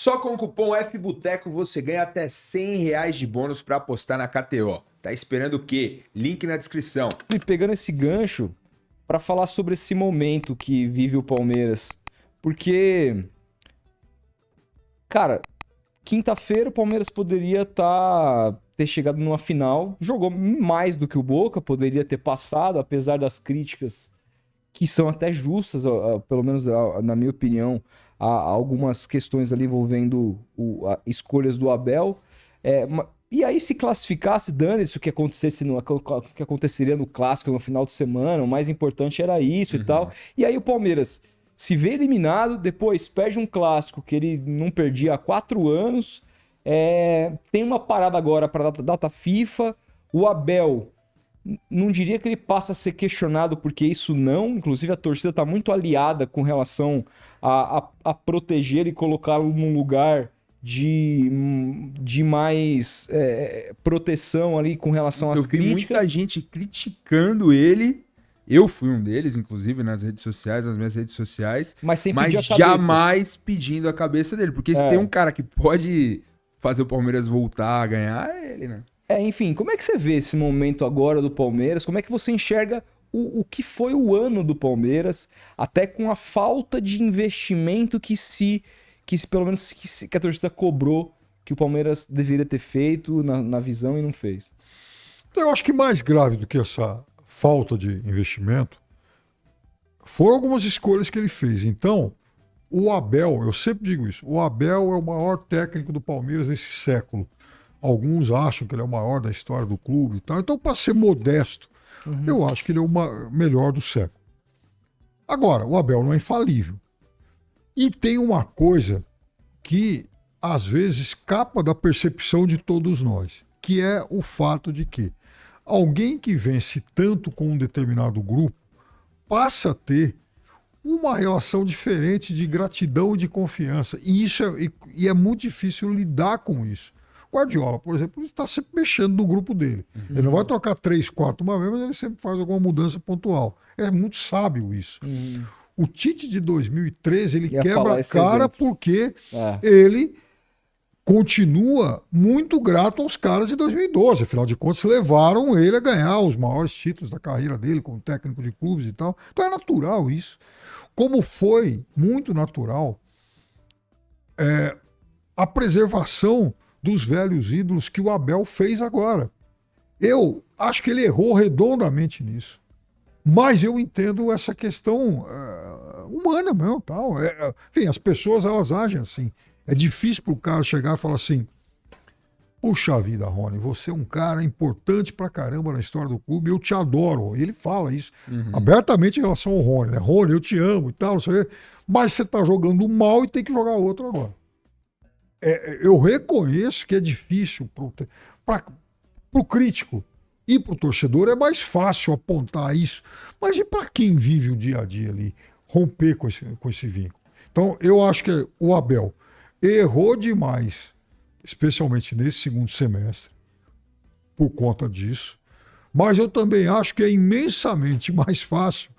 Só com o cupom FBUTECO você ganha até R$ 100 de bônus para apostar na KTO. Tá esperando o quê? Link na descrição. E pegando esse gancho para falar sobre esse momento que vive o Palmeiras. Porque, cara, quinta-feira o Palmeiras poderia ter chegado numa final, jogou mais do que o Boca, poderia ter passado, apesar das críticas que são até justas, pelo menos na minha opinião, há algumas questões ali envolvendo escolhas do Abel. E aí, se classificasse, dane-se o que aconteceria no Clássico no final de semana, o mais importante era isso e tal. E aí o Palmeiras se vê eliminado, depois perde um Clássico que ele não perdia há 4 anos, tem uma parada agora para a data FIFA, o Abel... Não diria que ele passa a ser questionado porque isso não. Inclusive a torcida está muito aliada com relação a proteger e colocá-lo num lugar de mais proteção ali com relação às críticas. Vi muita gente criticando ele. Eu fui um deles, inclusive, nas redes sociais, nas minhas redes sociais. Mas jamais pedindo a cabeça dele. Porque se tem um cara que pode fazer o Palmeiras voltar a ganhar, é ele, né? Enfim, como é que você vê esse momento agora do Palmeiras? Como é que você enxerga o que foi o ano do Palmeiras, até com a falta de investimento que pelo menos que a torcida cobrou que o Palmeiras deveria ter feito na visão e não fez? Então, eu acho que mais grave do que essa falta de investimento foram algumas escolhas que ele fez. Então, o Abel, eu sempre digo isso, o Abel é o maior técnico do Palmeiras nesse século. Alguns acham que ele é o maior da história do clube e tal. Então, para ser modesto, eu acho que ele é o melhor do século. Agora, o Abel não é infalível. E tem uma coisa que, às vezes, escapa da percepção de todos nós, que é o fato de que alguém que vence tanto com um determinado grupo passa a ter uma relação diferente de gratidão e de confiança. E é muito difícil lidar com isso. Guardiola, por exemplo, está sempre mexendo no grupo dele. Ele não vai trocar 3, 4 uma vez, mas ele sempre faz alguma mudança pontual. É muito sábio isso. O Tite de 2013, ele quebra a cara porque ele continua muito grato aos caras de 2012. Afinal de contas, levaram ele a ganhar os maiores títulos da carreira dele como técnico de clubes e tal. Então é natural isso. Como foi muito natural a preservação dos velhos ídolos que o Abel fez agora. Eu acho que ele errou redondamente nisso. Mas eu entendo essa questão humana mesmo. Tal. Enfim, as pessoas elas agem assim. É difícil para o cara chegar e falar assim: puxa vida, Rony, você é um cara importante pra caramba na história do clube, eu te adoro. E ele fala isso abertamente em relação ao Rony, né? Rony, eu te amo e tal, não sei o quê. Mas você tá jogando mal e tem que jogar outro agora. Eu reconheço que é difícil para o crítico e para o torcedor é mais fácil apontar isso, mas e para quem vive o dia a dia ali, romper com esse vínculo? Então eu acho que o Abel errou demais, especialmente nesse segundo semestre, por conta disso, mas eu também acho que é imensamente mais fácil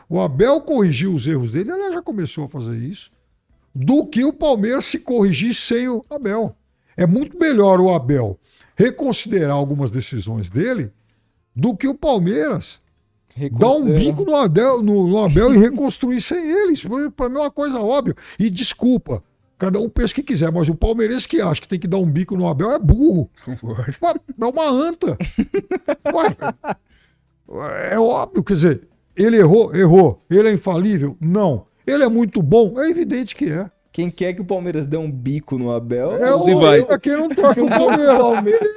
o Abel corrigir os erros dele, ela já começou a fazer isso, do que o Palmeiras se corrigir sem o Abel. É muito melhor o Abel reconsiderar algumas decisões dele do que o Palmeiras dar um bico no Abel e reconstruir sem ele. Isso para mim é uma coisa óbvia. E desculpa, cada um pensa o que quiser, mas o palmeirense que acha que tem que dar um bico no Abel é burro. Dá uma anta. É óbvio, quer dizer, ele errou. Ele é infalível? Não. Ele é muito bom? É evidente que é. Quem quer que o Palmeiras dê um bico no Abel... Quem não torce o Palmeiras.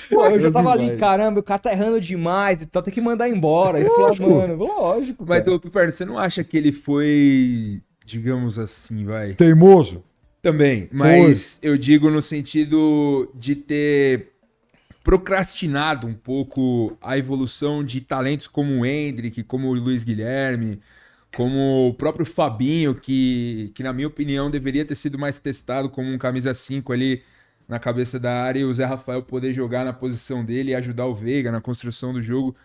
Eu já tava ali, caramba, o cara tá errando demais e tal, tem que mandar embora. Lógico. Mas, Piperno, você não acha que ele foi, digamos assim, teimoso? Também, mas eu digo no sentido de ter procrastinado um pouco a evolução de talentos como o Endrick, como o Luiz Guilherme, como o próprio Fabinho, que na minha opinião deveria ter sido mais testado como um camisa 5 ali na cabeça da área e o Zé Rafael poder jogar na posição dele e ajudar o Veiga na construção do jogo.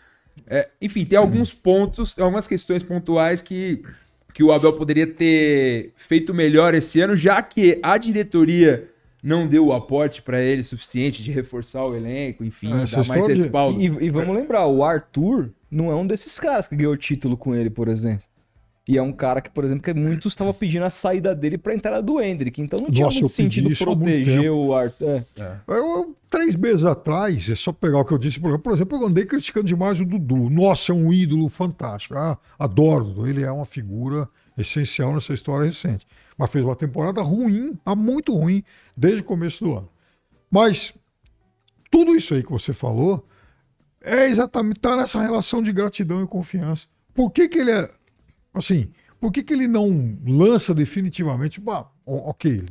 Enfim, tem alguns pontos, algumas questões pontuais que que o Abel poderia ter feito melhor esse ano, já que a diretoria não deu o aporte para ele suficiente de reforçar o elenco, enfim, dar mais respaldo. E vamos lembrar, o Arthur não é um desses caras que ganhou o título com ele, por exemplo. E é um cara que, por exemplo, que muitos estavam pedindo a saída dele para a entrada do Hendrick. Então não tinha muito sentido proteger o Arthur. Eu, 3 meses atrás, é só pegar o que eu disse, por exemplo, eu andei criticando demais o Dudu. Nossa, é um ídolo fantástico. Adoro o Dudu, ele é uma figura essencial nessa história recente. Mas fez uma temporada ruim, muito ruim, desde o começo do ano. Mas tudo isso aí que você falou é exatamente, tá nessa relação de gratidão e confiança. Por que ele é assim? Por que ele não lança definitivamente? Ok,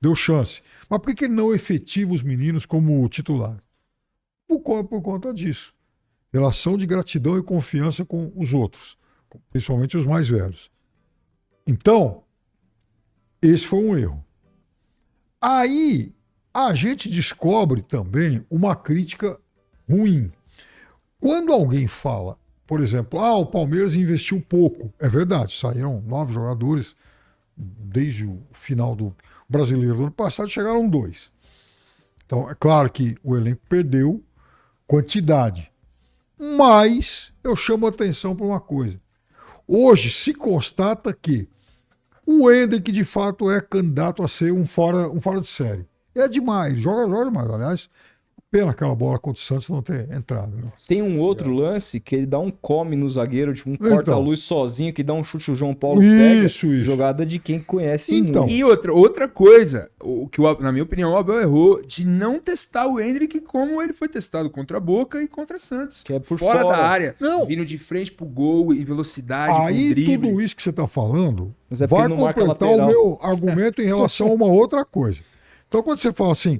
deu chance. Mas por que ele não efetiva os meninos como titular? Por conta disso. Relação de gratidão e confiança com os outros, principalmente os mais velhos. Então, esse foi um erro. Aí, a gente descobre também uma crítica ruim. Quando alguém fala, por exemplo, o Palmeiras investiu pouco. É verdade, saíram 9 jogadores desde o final do Brasileiro do ano passado, chegaram 2. Então, é claro que o elenco perdeu quantidade. Mas eu chamo a atenção para uma coisa. Hoje se constata que o Hendrick, de fato, é candidato a ser um fora de série. É demais, ele joga demais. Aliás, pena aquela bola contra o Santos não ter entrado. Né? Tem um outro lance que ele dá um come no zagueiro, tipo corta-luz sozinho, que dá um chute, o João Paulo pega. Isso. Jogada de quem conhece muito. E outra coisa, na minha opinião, o Abel errou de não testar o Hendrick como ele foi testado contra a Boca e contra Santos. Que é por fora da área, vindo de frente pro gol e velocidade, aí com drible. Tudo isso que você tá falando vai completar o meu argumento em relação a uma outra coisa. Então, quando você fala assim,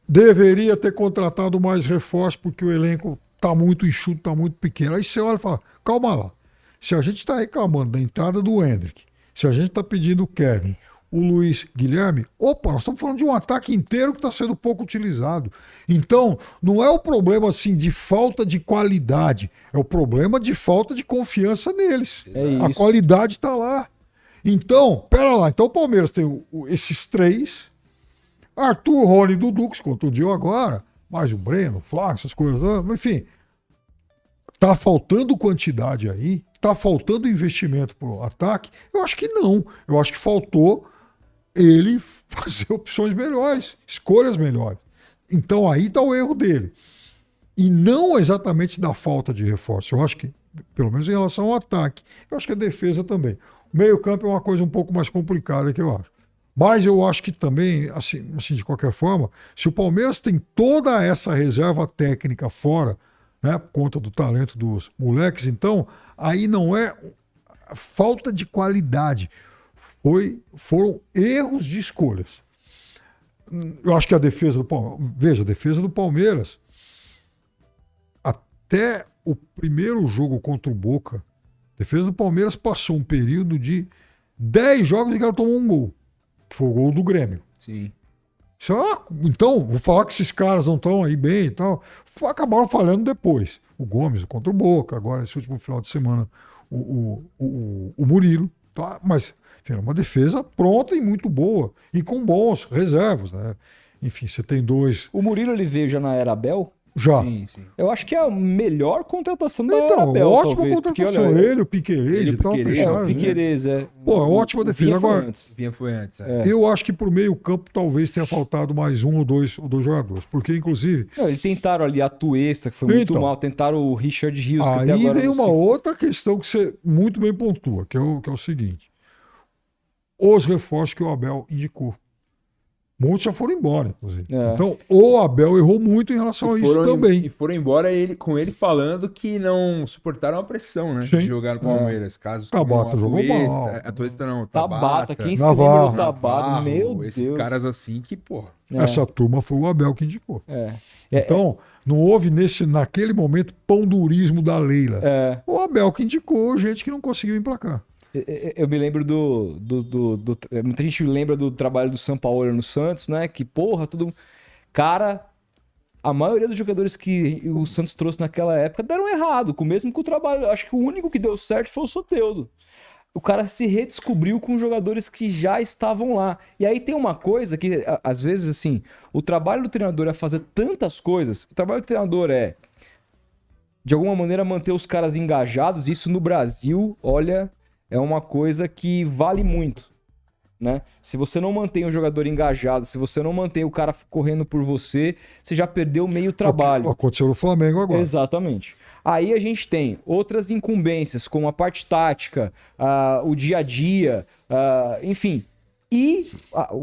deveria ter contratado mais reforço porque o elenco tá muito enxuto, tá muito pequeno. Aí você olha e fala, calma lá. Se a gente está reclamando da entrada do Hendrick, se a gente está pedindo o Kevin, o Luiz Guilherme, nós estamos falando de um ataque inteiro que está sendo pouco utilizado. Então, não é o problema assim de falta de qualidade, é o problema de falta de confiança neles. A qualidade está lá. Então, pera lá. Então o Palmeiras tem esses 3... Arthur, Rony e Dudu, que se contundiu agora, mais o Breno, o Flávio, essas coisas. Enfim, tá faltando quantidade aí, tá faltando investimento pro ataque? Eu acho que não. Eu acho que faltou ele fazer opções melhores, escolhas melhores. Então aí tá o erro dele. E não exatamente da falta de reforço. Eu acho que, pelo menos em relação ao ataque, eu acho que a defesa também. O meio-campo é uma coisa um pouco mais complicada que eu acho. Mas eu acho que também, assim, de qualquer forma, se o Palmeiras tem toda essa reserva técnica fora, né, por conta do talento dos moleques, então, aí não é falta de qualidade, foram erros de escolhas. Eu acho que a defesa do Palmeiras, veja, a defesa do Palmeiras, até o primeiro jogo contra o Boca, a defesa do Palmeiras passou um período de 10 jogos em que ela tomou um gol. Que foi o gol do Grêmio. Sim. Então, vou falar que esses caras não estão aí bem e tal. Acabaram falhando depois. O Gomes contra o Boca, agora esse último final de semana, o Murilo. Tá? Mas, enfim, é uma defesa pronta e muito boa. E com bons reservas, né? Enfim, você tem 2. O Murilo, ele veio já na era Abel? Já. Sim. Eu acho que é a melhor contratação da era Abel, ótima talvez. contratação. Porque, olha, ele, o Piquerez e tal. O Piquerez, ótima defesa. Agora, Vinha foi antes. Eu acho que pro meio campo talvez tenha faltado mais um ou dois jogadores. Porque, inclusive... Eles tentaram ali a Tuesta, que foi muito mal. Tentaram o Richard Rios. Aí vem uma outra questão que você muito bem pontua, que é o seguinte. Os reforços que o Abel indicou. Muitos já foram embora, inclusive. Então, o Abel errou muito em relação a isso também. E foram embora com ele falando que não suportaram a pressão, né? De jogar no Palmeiras. Casos Tabata jogou mal. A Tuesta não. Tabata. Quem se lembra do Tabata? Meu Deus. Esses caras assim que, porra. Essa turma foi o Abel que indicou. Então, não houve naquele momento pão-durismo da Leila. O Abel que indicou gente que não conseguiu emplacar. Eu me lembro muita gente lembra do trabalho do Sampaoli no Santos, né? Que, porra, tudo... Cara, a maioria dos jogadores que o Santos trouxe naquela época deram errado, mesmo com o trabalho. Acho que o único que deu certo foi o Soteldo. o cara se redescobriu com jogadores que já estavam lá. E aí tem uma coisa que, às vezes, assim, o trabalho do treinador é fazer tantas coisas. O trabalho do treinador é, de alguma maneira, manter os caras engajados. Isso no Brasil, olha, é uma coisa que vale muito, né? Se você não mantém o jogador engajado, se você não mantém o cara correndo por você, você já perdeu meio trabalho. Aconteceu no Flamengo agora. Exatamente. Aí a gente tem outras incumbências, como a parte tática, o dia a dia, enfim. E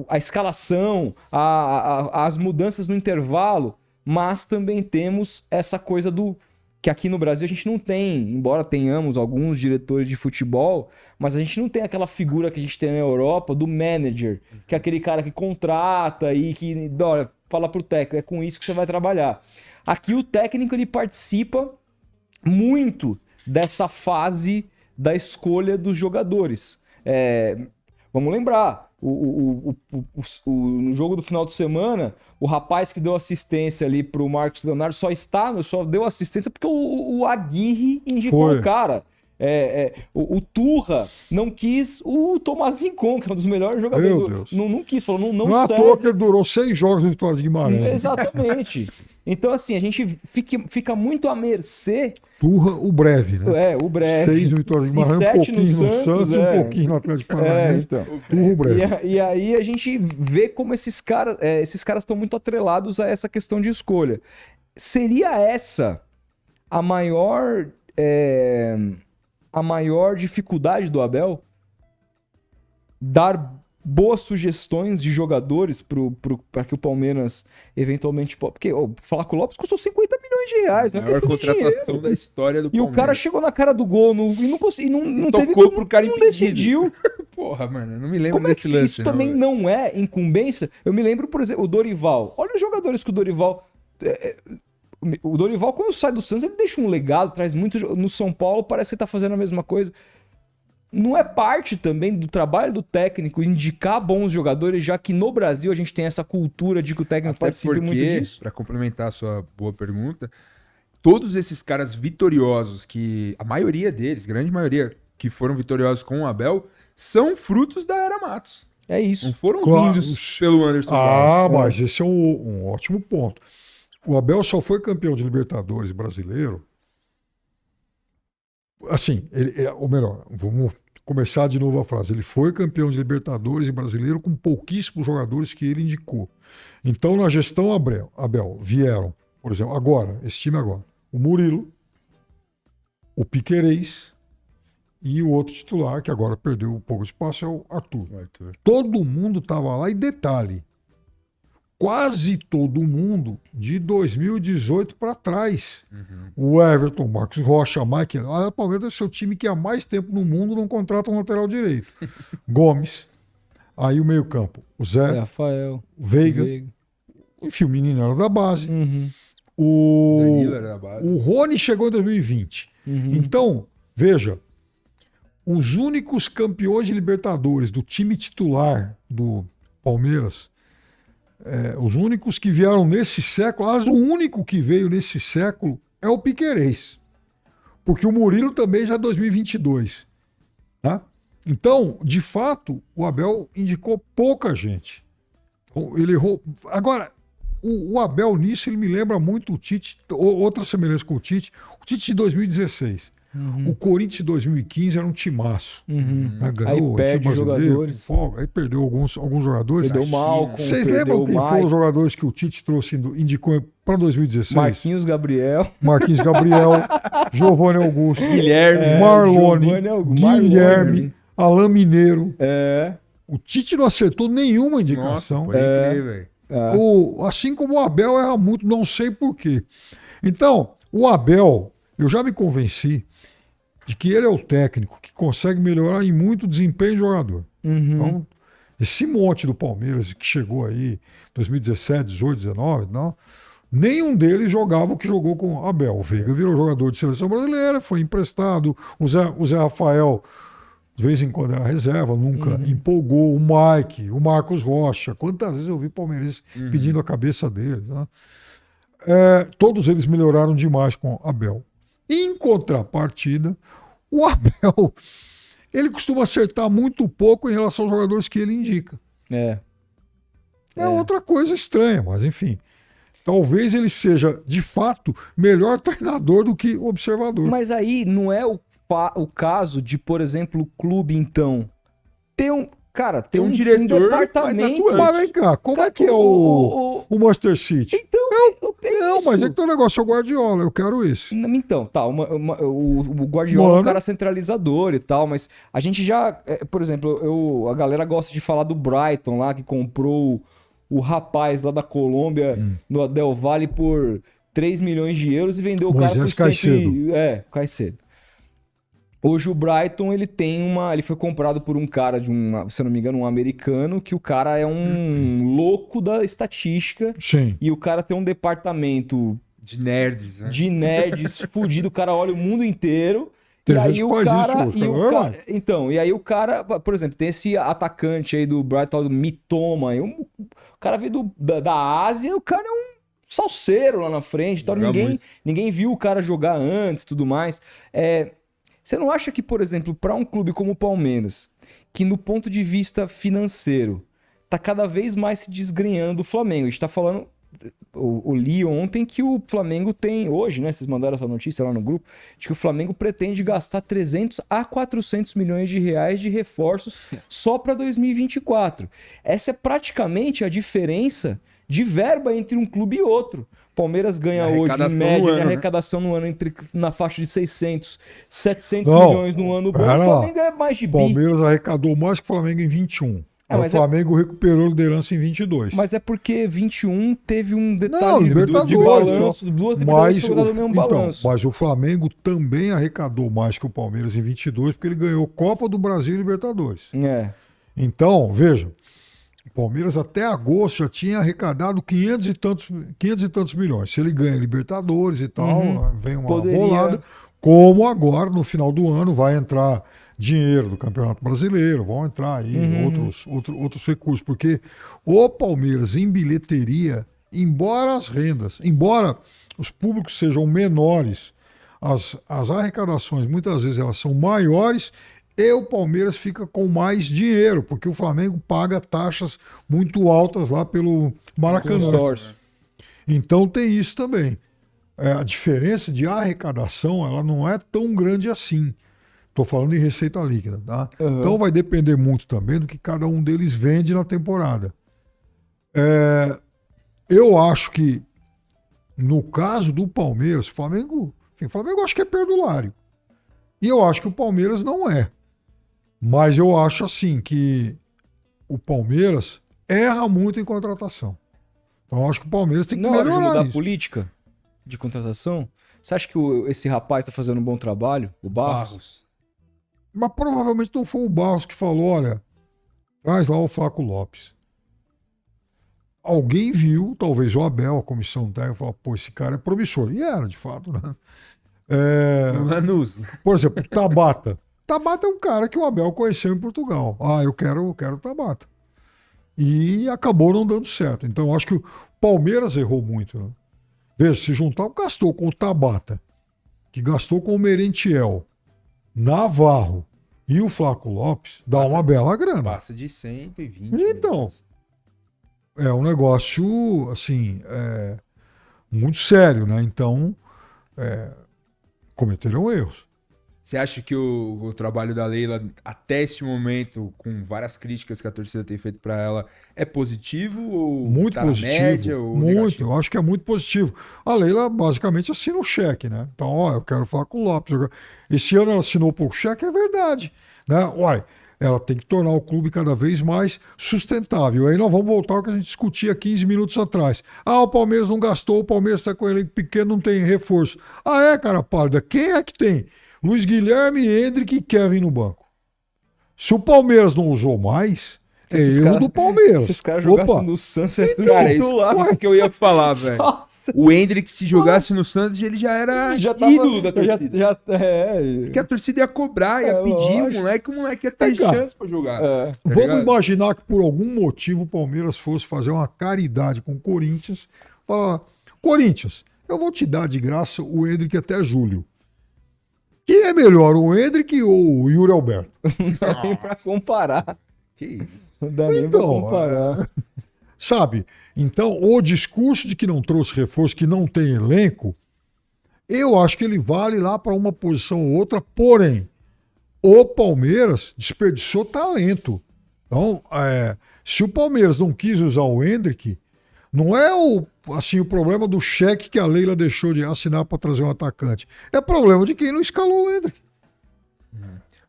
a escalação, as mudanças no intervalo, mas também temos essa coisa que aqui no Brasil a gente não tem, embora tenhamos alguns diretores de futebol, mas a gente não tem aquela figura que a gente tem na Europa do manager, que é aquele cara que contrata e que olha, fala pro técnico, é com isso que você vai trabalhar. Aqui o técnico ele participa muito dessa fase da escolha dos jogadores. Vamos lembrar, no jogo do final de semana, o rapaz que deu assistência ali pro Marcos Leonardo só deu assistência porque o Aguirre indicou o cara. O Turra não quis o Tomás Rincon, que é um dos melhores jogadores. Não quis, falou, não é à toa que ele durou 6 jogos no Vitória de Guimarães. Exatamente. Então, assim, a gente fica muito à mercê. Turra, o breve, né? O breve. 6 no Vitória de Guimarães, um pouquinho no Santos, um pouquinho no Atlético Paranaense. Então. Turra, o breve. E aí a gente vê como esses caras estão muito atrelados a essa questão de escolha. Seria essa a maior dificuldade do Abel? Dar boas sugestões de jogadores para que o Palmeiras eventualmente... Porque o Flaco Lopes custou 50 milhões de reais. A maior contratação da história do Palmeiras. E o cara chegou na cara do gol e não tocou pro cara impedido. Decidiu. Porra, mano, eu não me lembro Como desse lance. Isso também não é incumbência? Eu me lembro, por exemplo, o Dorival. Olha os jogadores que o Dorival... O Dorival, quando sai do Santos, ele deixa um legado, traz muito... No São Paulo, parece que tá fazendo a mesma coisa. Não é parte também do trabalho do técnico indicar bons jogadores, já que no Brasil a gente tem essa cultura de que o técnico participe muito disso? Para complementar a sua boa pergunta, todos esses caras vitoriosos, que a maioria deles, grande maioria, que foram vitoriosos com o Abel, são frutos da era Matos. É isso. Não foram vindos pelo Anderson Barros. Mas esse é um ótimo ponto. O Abel só foi campeão de Libertadores brasileiro. Assim, ou melhor, vamos começar de novo a frase. Ele foi campeão de Libertadores e brasileiro com pouquíssimos jogadores que ele indicou. Então, na gestão Abel, vieram, por exemplo, esse time agora, o Murilo, o Piquerez e o outro titular, que agora perdeu um pouco de espaço, é o Arthur. Todo mundo estava lá, e detalhe, quase todo mundo de 2018 para trás. O Everton, Marcos Rocha, Mike. Olha, o Palmeiras é o seu time que há mais tempo no mundo não contrata um lateral direito. Gomes. Aí o meio-campo. O Zé. Rafael. O Veiga. Enfim, o menino era da base. O Danilo era da base. O Rony chegou em 2020. Então, veja. Os únicos campeões de Libertadores do time titular do Palmeiras. Os únicos que vieram nesse século, o único que veio nesse século é o Piquerez. Porque o Murilo também já é 2022. Tá? Então, de fato, o Abel indicou pouca gente. Ele errou. Agora, o Abel nisso, ele me lembra muito o Tite, outra semelhança com o Tite de 2016. O Corinthians de 2015 era um timaço. Aí Ganhou, perde jogadores. Aí perdeu alguns jogadores. Perdeu mal. Vocês lembram quem foram os jogadores que o Tite trouxe, indicou para 2016? Marquinhos Gabriel, Giovanni Augusto, Guilherme, Marlone, Guilherme, Alain Mineiro. O Tite não acertou nenhuma indicação. Nossa, pode crer, velho. Assim como o Abel erra muito, não sei porquê. Então, o Abel, eu já me convenci de que ele é o técnico que consegue melhorar em muito o desempenho do jogador. Então, esse monte do Palmeiras que chegou aí 2017, 18, 19, não, nenhum deles jogava o que jogou com o Abel. O Veiga virou jogador de seleção brasileira, foi emprestado. O Zé Rafael, de vez em quando era reserva, nunca empolgou. O Mike, o Marcos Rocha. Quantas vezes eu vi palmeirenses pedindo a cabeça deles. Né? Todos eles melhoraram demais com o Abel. Em contrapartida, o Abel, ele costuma acertar muito pouco em relação aos jogadores que ele indica. É outra coisa estranha, mas enfim. Talvez ele seja, de fato, melhor treinador do que observador. Mas aí não é o caso de, por exemplo, o clube, então, ter um... Cara, tem um diretor departamento. Mas vem cá, como é que é o Manchester City? Então, não, mas é que o negócio é o Guardiola, eu quero esse. Então, tá, o Guardiola é um cara centralizador e tal, mas a gente já, por exemplo, a galera gosta de falar do Brighton lá, que comprou o rapaz lá da Colômbia, no Del Valle, por 3 milhões de euros e vendeu o cara por Caicedo. Caicedo. Hoje o Brighton, ele foi comprado por um cara se eu não me engano, um americano, que o cara é um louco da estatística. Sim. E o cara tem um departamento de nerds, né? De nerds fudido, o cara olha o mundo inteiro. Tem e gente aí que o faz cara, isso, então, e aí o cara, por exemplo, tem esse atacante aí do Brighton, do Mitoma, o cara veio da Ásia, o cara é um salseiro lá na frente, então ninguém viu o cara jogar antes, tudo mais. Você não acha que, por exemplo, para um clube como o Palmeiras, que no ponto de vista financeiro tá cada vez mais se desgrenhando do Flamengo, a gente tá falando, eu li ontem que o Flamengo tem, hoje, né, vocês mandaram essa notícia lá no grupo, de que o Flamengo pretende gastar 300 a 400 milhões de reais de reforços só para 2024. Essa é praticamente a diferença de verba entre um clube e outro. Palmeiras ganha hoje, em média, a arrecadação no ano na faixa de 600, 700 milhões no ano bom. O Flamengo é mais de bi. Palmeiras arrecadou mais que o Flamengo em 21. O Flamengo recuperou a liderança em 22. Mas é porque 21 teve um detalhe de balanço, duas Libertadores no mesmo balanço. Mas o Flamengo também arrecadou mais que o Palmeiras em 22, porque ele ganhou Copa do Brasil e Libertadores. Então, veja, o Palmeiras até agosto já tinha arrecadado 500 e tantos milhões. Se ele ganha Libertadores e tal, vem uma bolada. Como agora, no final do ano, vai entrar dinheiro do Campeonato Brasileiro, vão entrar aí outros recursos. Porque o Palmeiras, em bilheteria, embora os públicos sejam menores, as arrecadações, muitas vezes, elas são maiores. E o Palmeiras fica com mais dinheiro, porque o Flamengo paga taxas muito altas lá pelo Maracanã. Então tem isso também. A diferença de arrecadação, ela não é tão grande assim. Estou falando em receita líquida, tá? Então vai depender muito também do que cada um deles vende na temporada. Eu acho que, no caso do Palmeiras, o Flamengo acho que é perdulário. E eu acho que o Palmeiras não é. Mas eu acho assim que o Palmeiras erra muito em contratação. Então eu acho que o Palmeiras tem que melhorar isso. Não mudar a política de contratação? Você acha que esse rapaz está fazendo um bom trabalho? O Barros? Mas provavelmente não foi o Barros que falou, olha, traz lá o Flaco Lopes. Alguém viu, talvez o Abel, a comissão técnica, falou, pô, esse cara é promissor. E era, de fato, né? Por exemplo, o Tabata. Tabata é um cara que o Abel conheceu em Portugal. Eu quero o Tabata. E acabou não dando certo. Então, eu acho que o Palmeiras errou muito. Né? Veja, se juntar, gastou com o Tabata, que gastou com o Merentiel, Navarro e o Flaco Lopes, dá uma bela grana. Passa de 120. Então, é um negócio, assim, muito sério, né? Então, cometeram erros. Você acha que o trabalho da Leila, até esse momento, com várias críticas que a torcida tem feito para ela, é positivo ou muito tá positivo? Na média, ou muito, negativo? Eu acho que é muito positivo. A Leila basicamente assina um cheque, né? Então, eu quero falar com o Lopes. Esse ano ela assinou pouco cheque, é verdade. Né? Ela tem que tornar o clube cada vez mais sustentável. Aí nós vamos voltar ao que a gente discutia 15 minutos atrás. O Palmeiras não gastou, o Palmeiras está com o elenco pequeno, não tem reforço. Cara pálida, quem é que tem? Luiz Guilherme, Hendrick e Kevin no banco. Se o Palmeiras não usou mais, erro do Palmeiras. Se esses caras jogassem no Santos, cara, isso que eu ia falar, velho. O Hendrick, se jogasse no Santos, ele já era ídolo da torcida. Que a torcida ia cobrar, ia pedir o moleque ia ter chance pra jogar. Vamos imaginar que por algum motivo o Palmeiras fosse fazer uma caridade com o Corinthians. Falar, Corinthians, eu vou te dar de graça o Hendrick até julho. Quem é melhor, o Hendrick ou o Yuri Alberto? Não dá nem pra comparar. Que isso? Não dá nem pra comparar. Sabe? Então, o discurso de que não trouxe reforço, que não tem elenco, eu acho que ele vale lá para uma posição ou outra, porém, o Palmeiras desperdiçou talento. Então, se o Palmeiras não quis usar o Hendrick, não é o problema do cheque que a Leila deixou de assinar para trazer um atacante. É problema de quem não escalou o Hendrick.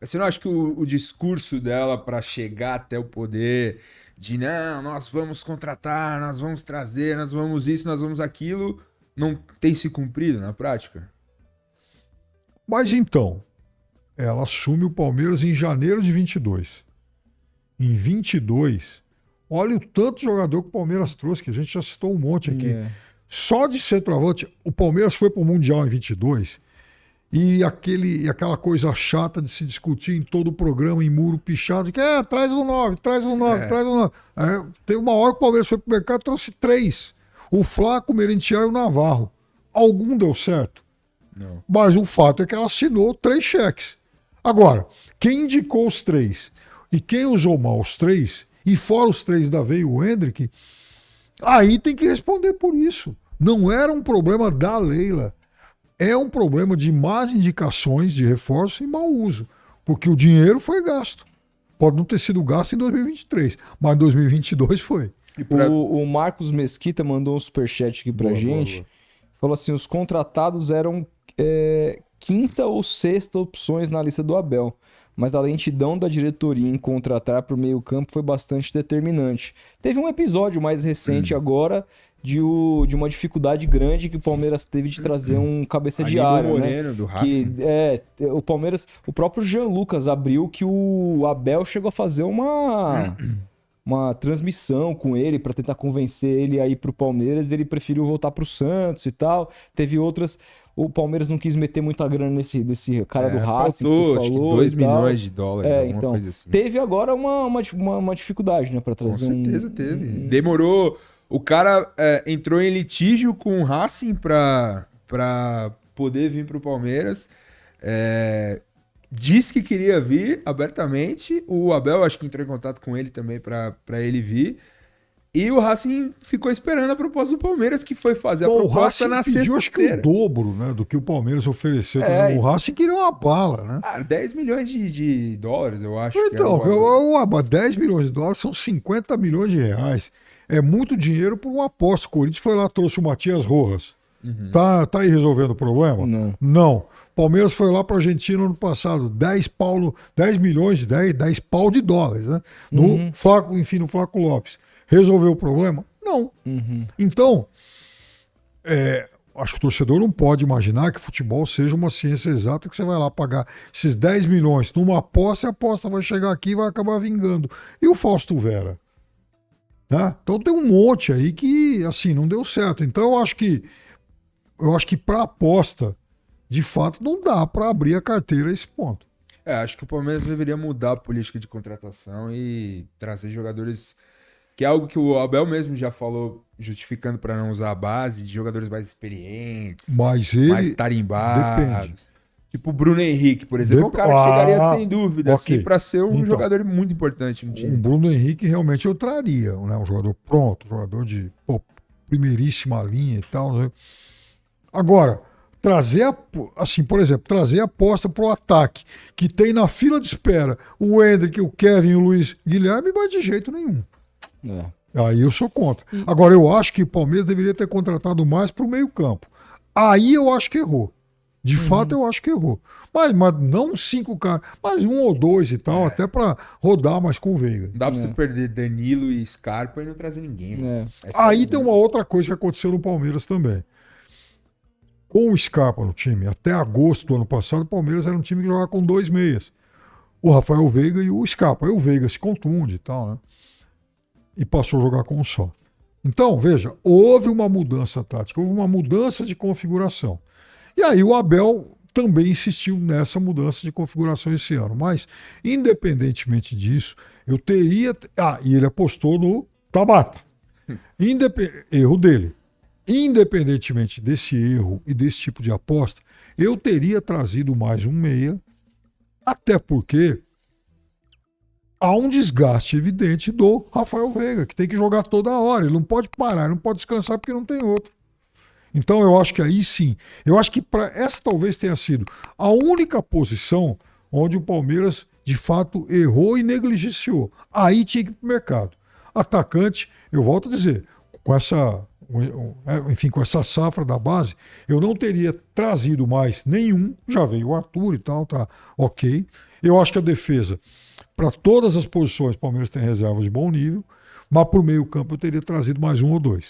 Você não acha que o discurso dela para chegar até o poder de não, nós vamos contratar, nós vamos trazer, nós vamos isso, nós vamos aquilo, não tem se cumprido na prática? Mas então, ela assume o Palmeiras em janeiro de 22. Em 22, olha o tanto de jogador que o Palmeiras trouxe, que a gente já citou um monte aqui. Só de centroavante, o Palmeiras foi para o Mundial em 22 e aquela coisa chata de se discutir em todo o programa, em muro pichado, que traz um 9, traz um 9, traz um 9. Tem uma hora que o Palmeiras foi para o mercado e trouxe 3. O Flaco, o Merentiel e o Navarro. Algum deu certo? Não. Mas o fato é que ela assinou 3 cheques. Agora, quem indicou os 3 e quem usou mal os 3, e fora os 3 da veio o Hendrick, aí tem que responder por isso. Não era um problema da Leila. É um problema de más indicações de reforço e mau uso. Porque o dinheiro foi gasto. Pode não ter sido gasto em 2023, mas em 2022 foi. O Marcos Mesquita mandou um superchat aqui pra gente. Boa. Falou assim, os contratados eram quinta ou sexta opções na lista do Abel. Mas a lentidão da diretoria em contratar para o meio-campo foi bastante determinante. Teve um episódio mais recente agora de uma dificuldade grande que o Palmeiras teve de trazer um cabeça de área, Moreno, né? do Racing. O Palmeiras, o próprio Jean Lucas abriu que o Abel chegou a fazer uma transmissão com ele para tentar convencer ele a ir pro Palmeiras, ele preferiu voltar pro Santos e tal. Teve outras, o Palmeiras não quis meter muita grana desse cara do Racing, que você falou, 2 milhões de dólares, alguma então, coisa assim. Teve agora uma dificuldade, né, para trazer Com certeza teve. Demorou. O cara entrou em litígio com o Racing pra poder vir pro Palmeiras. Diz que queria vir abertamente. O Abel acho que entrou em contato com ele também pra ele vir. E o Racing ficou esperando a proposta do Palmeiras, que foi fazer a proposta na sexta-feira. Acho que o dobro, né, do que o Palmeiras ofereceu. O Racing queria uma bala, né? 10 milhões de dólares, eu acho. Então, 10 milhões de dólares são 50 milhões de reais. É muito dinheiro por uma aposta. O Corinthians foi lá, trouxe o Matias Rojas. Tá aí resolvendo o problema? Não. Palmeiras foi lá para a Argentina ano passado, 10 milhões de 10 pau de dólares, né? No Flaco Lopes. Resolveu o problema? Não. Então, acho que o torcedor não pode imaginar que futebol seja uma ciência exata que você vai lá pagar esses 10 milhões numa aposta e a aposta vai chegar aqui e vai acabar vingando. E o Fausto Vera? Né? Então tem um monte aí que, assim, não deu certo. Então eu acho que para aposta, de fato, não dá para abrir a carteira a esse ponto. Acho que o Palmeiras deveria mudar a política de contratação e trazer jogadores, que é algo que o Abel mesmo já falou, justificando para não usar a base, de jogadores mais experientes, mais tarimbados. Depende. Tipo o Bruno Henrique, por exemplo, é um cara que chegaria sem dúvida, assim, para ser um jogador muito importante no time. O Bruno Henrique realmente eu traria, né? Um jogador pronto, um jogador de primeiríssima linha e tal. Né? Agora, trazer, por exemplo, trazer a aposta pro ataque, que tem na fila de espera o Hendrick, o Kevin e o Luiz Guilherme, mas de jeito nenhum. Aí eu sou contra. Agora, eu acho que o Palmeiras deveria ter contratado mais pro meio-campo. Aí eu acho que errou. De fato, eu acho que errou. Mas não 5 caras, mas 1 ou 2 e tal, até pra rodar mais com o Veiga. Não dá pra você perder Danilo e Scarpa e não trazer ninguém. Aí tem uma outra coisa que aconteceu no Palmeiras também. Com o Scarpa no time, até agosto do ano passado, o Palmeiras era um time que jogava com 2 meias. O Rafael Veiga e o Scarpa. Aí o Veiga se contunde e tal, né? E passou a jogar com um só. Então, veja, houve uma mudança tática, houve uma mudança de configuração. E aí o Abel também insistiu nessa mudança de configuração esse ano. Mas, independentemente disso, eu teria... e ele apostou no Tabata. Erro dele. independentemente desse erro e desse tipo de aposta, eu teria trazido mais um meia, até porque há um desgaste evidente do Rafael Veiga, que tem que jogar toda hora, ele não pode parar, ele não pode descansar porque não tem outro. Então eu acho que aí sim, eu acho que essa talvez tenha sido a única posição onde o Palmeiras de fato errou e negligenciou. Aí tinha que ir pro mercado. Atacante, eu volto a dizer, com essa, enfim, com essa safra da base, eu não teria trazido mais nenhum, já veio o Arthur e tal, tá ok. Eu acho que a defesa, para todas as posições, o Palmeiras tem reservas de bom nível, mas para o meio campo eu teria trazido mais um ou dois.